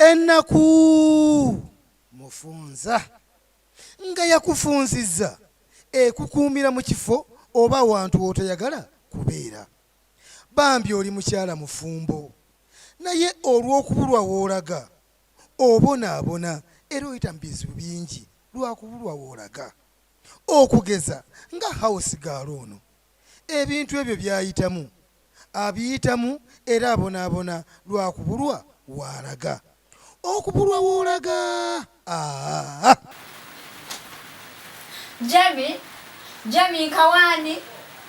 ennaku mufunza nga yakufunzizza ekukuumira mu kifo oba wantu w'otoyagala kubeera. Bambi oli mukyala mufumbo naye olw'okubulwa w'olaga obonaabona era oyita mu bizibu bingi lwakubulwa w'olaga. Okugeza nga house girl ono ebintu ebyo byayitamu abiyitamu era abonaabona lwakubulwa w'alaga. Okubulwa w'olaga. Jamie Kawani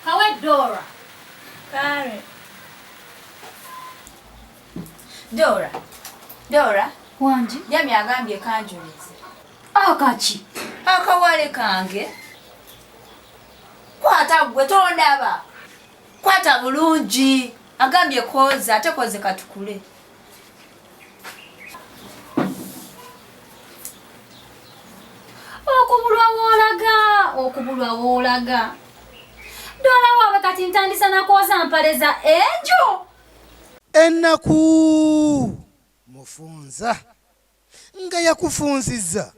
kawe Dora kare Dora Wanji Jamie agambye kanjulize akachi akawale kange kwata gwe tondaba kwata bulungi agambye koza ate koze katukule. okubulwa w'olaga Dora waba kati ntandisa nakoza mpaleza enjo. Ennaku mufunza nga yakufunzizza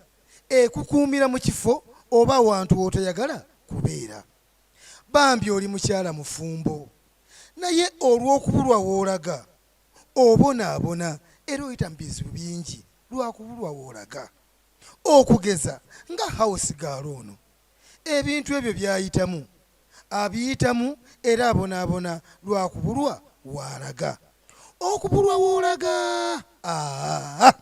ekukuumira mu kifo oba wantu w'otoyagala kubeera. Bambi oli mukyala mufumbo naye olw'okubulwa w'olaga obonaabona era oyita mu bizibu bingi lwakubulwa w'olaga. Okugeza nga house girl ono ebintu ebyo byayitamu abiyitamu era abonaabona lwakubulwa w'alaga. Okubulwa w'olaga.